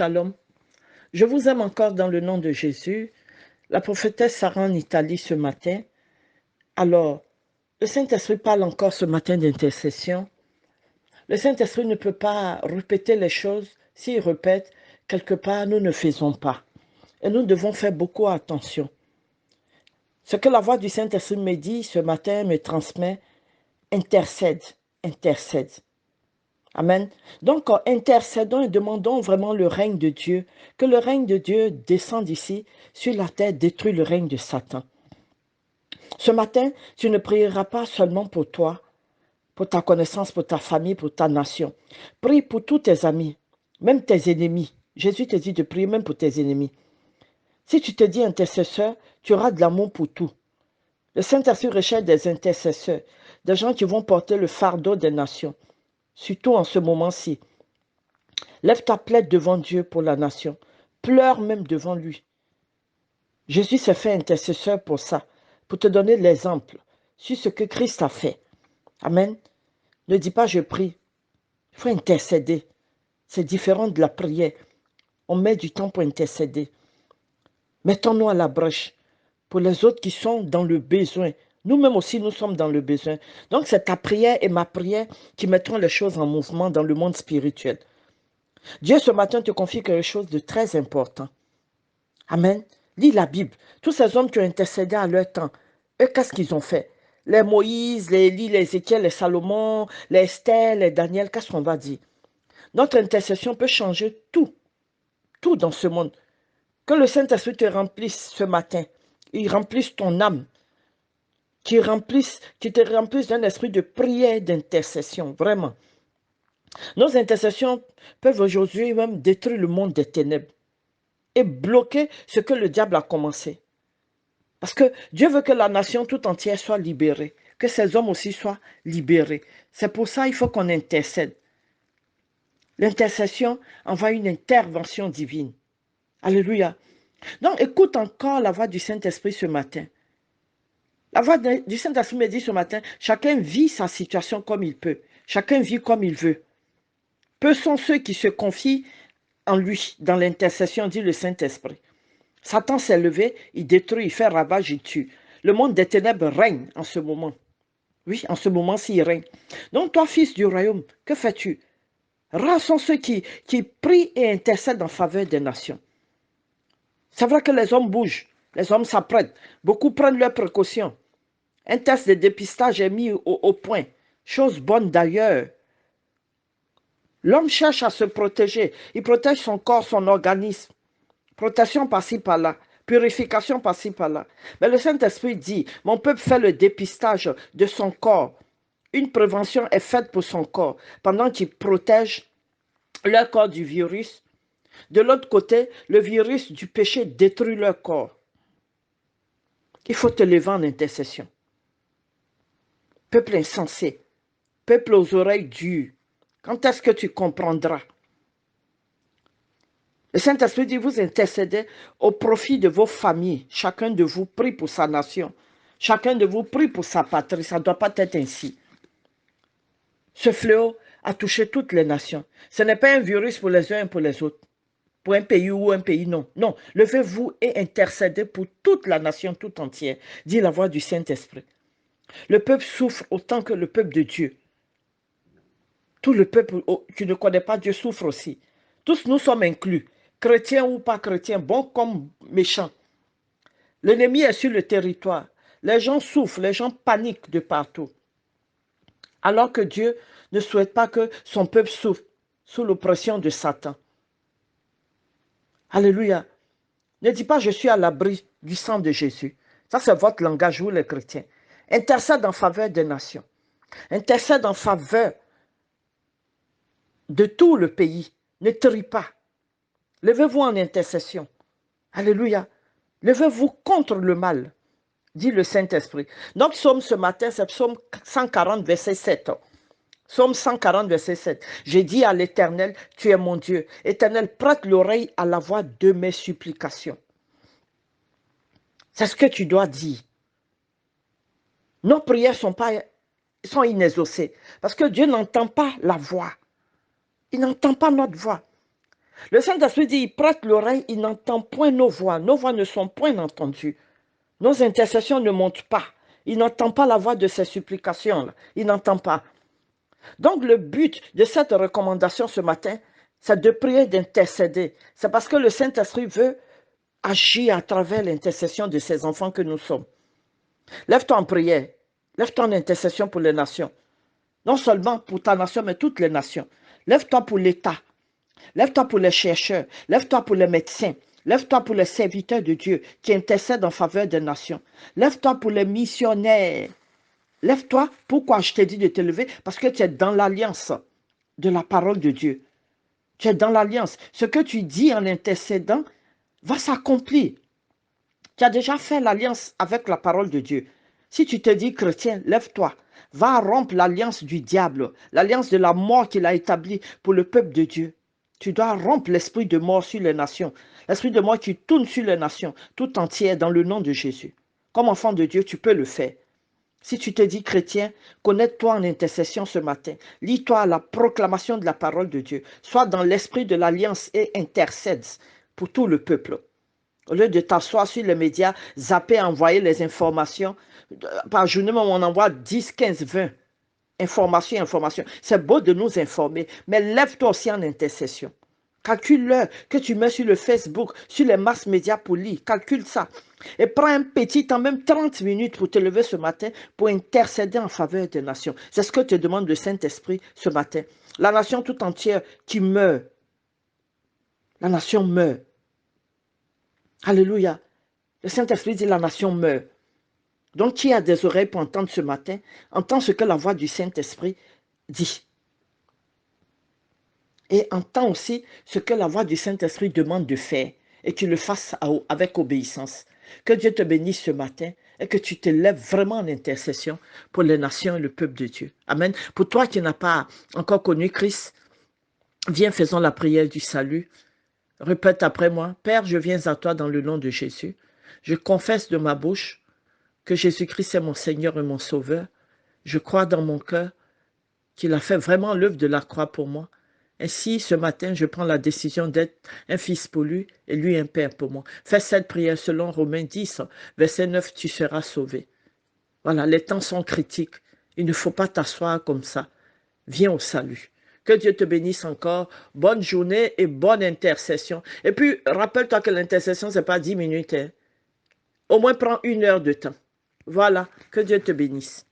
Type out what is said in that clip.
Shalom. Je vous aime encore dans le nom de Jésus. La prophétesse Sarah en Italie ce matin. Alors, le Saint-Esprit parle encore ce matin d'intercession. Le Saint-Esprit ne peut pas répéter les choses. S'il répète, quelque part, nous ne faisons pas. Et nous devons faire beaucoup attention. Ce que la voix du Saint-Esprit me dit ce matin me transmet, intercède, intercède. Amen. Donc, intercédons et demandons vraiment le règne de Dieu, que le règne de Dieu descende ici, sur la terre, détruit le règne de Satan. Ce matin, tu ne prieras pas seulement pour toi, pour ta connaissance, pour ta famille, pour ta nation. Prie pour tous tes amis, même tes ennemis. Jésus te dit de prier même pour tes ennemis. Si tu te dis intercesseur, tu auras de l'amour pour tout. Le Saint-Esprit recherche des intercesseurs, des gens qui vont porter le fardeau des nations, surtout en ce moment-ci. Lève ta plaide devant Dieu pour la nation. Pleure même devant lui. Jésus s'est fait intercesseur pour ça, pour te donner l'exemple sur ce que Christ a fait. Amen. Ne dis pas je prie. Il faut intercéder. C'est différent de la prière. On met du temps pour intercéder. Mettons-nous à la brèche pour les autres qui sont dans le besoin. Nous-mêmes aussi, nous sommes dans le besoin. Donc, c'est ta prière et ma prière qui mettront les choses en mouvement dans le monde spirituel. Dieu, ce matin, te confie quelque chose de très important. Amen. Lis la Bible. Tous ces hommes qui ont intercédé à leur temps, eux, qu'est-ce qu'ils ont fait? Les Moïse, les Élie, les Ézéchiel, les Salomon, les Esther, les Daniel, qu'est-ce qu'on va dire? Notre intercession peut changer tout, tout dans ce monde. Que le Saint-Esprit te remplisse ce matin. Il remplisse ton âme. Qui te remplisse d'un esprit de prière, d'intercession, vraiment. Nos intercessions peuvent aujourd'hui même détruire le monde des ténèbres et bloquer ce que le diable a commencé. Parce que Dieu veut que la nation tout entière soit libérée, que ces hommes aussi soient libérés. C'est pour ça qu'il faut qu'on intercède. L'intercession envoie une intervention divine. Alléluia. Donc écoute encore la voix du Saint-Esprit ce matin. La voix du Saint-Esprit me dit ce matin, chacun vit sa situation comme il peut. Chacun vit comme il veut. Peu sont ceux qui se confient en lui, dans l'intercession, dit le Saint-Esprit. Satan s'est levé, il détruit, il fait ravage, il tue. Le monde des ténèbres règne en ce moment. Oui, en ce moment-ci, il règne. Donc toi, fils du royaume, que fais-tu? Rares sont ceux qui prient et intercèdent en faveur des nations. C'est vrai que les hommes bougent, les hommes s'apprêtent. Beaucoup prennent leurs précautions. Un test de dépistage est mis au point. Chose bonne d'ailleurs. L'homme cherche à se protéger. Il protège son corps, son organisme. Protection par-ci, par-là. Purification par-ci, par-là. Mais le Saint-Esprit dit, mon peuple fait le dépistage de son corps. Une prévention est faite pour son corps pendant qu'il protège leur corps du virus. De l'autre côté, le virus du péché détruit leur corps. Il faut te lever en intercession. Peuple insensé, peuple aux oreilles dures, quand est-ce que tu comprendras? Le Saint-Esprit dit, vous intercédez au profit de vos familles. Chacun de vous prie pour sa nation. Chacun de vous prie pour sa patrie. Ça ne doit pas être ainsi. Ce fléau a touché toutes les nations. Ce n'est pas un virus pour les uns et pour les autres. Pour un pays ou un pays, non. Non, levez-vous et intercédez pour toute la nation tout entière, dit la voix du Saint-Esprit. Le peuple souffre autant que le peuple de Dieu. Tout le peuple qui ne connaît pas Dieu souffre aussi. Tous nous sommes inclus, chrétiens ou pas chrétiens, bons comme méchants. L'ennemi est sur le territoire. Les gens souffrent, les gens paniquent de partout. Alors que Dieu ne souhaite pas que son peuple souffre sous l'oppression de Satan. Alléluia. Ne dis pas je suis à l'abri du sang de Jésus. Ça c'est votre langage, vous les chrétiens. Intercède en faveur des nations. Intercède en faveur de tout le pays. Ne trie pas. Levez-vous en intercession. Alléluia. Levez-vous contre le mal, dit le Saint-Esprit. Notre psaume ce matin, c'est psaume 140, verset 7. Psaume 140, verset 7. J'ai dit à l'Éternel, tu es mon Dieu. Éternel, prête l'oreille à la voix de mes supplications. C'est ce que tu dois dire. Nos prières sont inexaucées parce que Dieu n'entend pas la voix. Il n'entend pas notre voix. Le Saint-Esprit dit, il prête l'oreille, il n'entend point nos voix ne sont point entendues. Nos intercessions ne montent pas. Il n'entend pas la voix de ces supplications-là. Il n'entend pas. Donc le but de cette recommandation ce matin, c'est de prier, d'intercéder. C'est parce que le Saint-Esprit veut agir à travers l'intercession de ses enfants que nous sommes. Lève-toi en prière. Lève-toi en intercession pour les nations. Non seulement pour ta nation, mais toutes les nations. Lève-toi pour l'État. Lève-toi pour les chercheurs. Lève-toi pour les médecins. Lève-toi pour les serviteurs de Dieu qui intercèdent en faveur des nations. Lève-toi pour les missionnaires. Lève-toi. Pourquoi je t'ai dit de te lever? Parce que tu es dans l'alliance de la parole de Dieu. Tu es dans l'alliance. Ce que tu dis en intercédant va s'accomplir. Tu as déjà fait l'alliance avec la parole de Dieu. Si tu te dis chrétien, lève-toi. Va rompre l'alliance du diable, l'alliance de la mort qu'il a établie pour le peuple de Dieu. Tu dois rompre l'esprit de mort sur les nations. L'esprit de mort qui tourne sur les nations, tout entière, dans le nom de Jésus. Comme enfant de Dieu, tu peux le faire. Si tu te dis chrétien, connecte-toi en intercession ce matin. Lis-toi la proclamation de la parole de Dieu. Sois dans l'esprit de l'alliance et intercède pour tout le peuple. Au lieu de t'asseoir sur les médias, zapper, envoyer les informations. Par journée, on envoie 10, 15, 20 informations. C'est beau de nous informer, mais lève-toi aussi en intercession. Calcule l'heure que tu mets sur le Facebook, sur les masses médias pour lire. Calcule ça. Et prends un petit temps, même 30 minutes pour te lever ce matin, pour intercéder en faveur des nations. C'est ce que te demande le Saint-Esprit ce matin. La nation tout entière qui meurt. La nation meurt. Alléluia. Le Saint-Esprit dit la nation meurt. Donc, qui a des oreilles pour entendre ce matin, entend ce que la voix du Saint-Esprit dit. Et entend aussi ce que la voix du Saint-Esprit demande de faire et qu'il le fasse avec obéissance. Que Dieu te bénisse ce matin et que tu te lèves vraiment en intercession pour les nations et le peuple de Dieu. Amen. Pour toi qui n'as pas encore connu Christ, viens, faisons la prière du salut. Répète après moi, Père, je viens à toi dans le nom de Jésus. Je confesse de ma bouche que Jésus-Christ est mon Seigneur et mon Sauveur. Je crois dans mon cœur qu'il a fait vraiment l'œuvre de la croix pour moi. Ainsi, ce matin, je prends la décision d'être un fils pour lui et lui un père pour moi. Fais cette prière selon Romains 10, verset 9, tu seras sauvé. Voilà, les temps sont critiques. Il ne faut pas t'asseoir comme ça. Viens au salut. Que Dieu te bénisse encore. Bonne journée et bonne intercession. Et puis, rappelle-toi que l'intercession, ce n'est pas 10 minutes. Hein. Au moins, prends 1 heure de temps. Voilà, que Dieu te bénisse.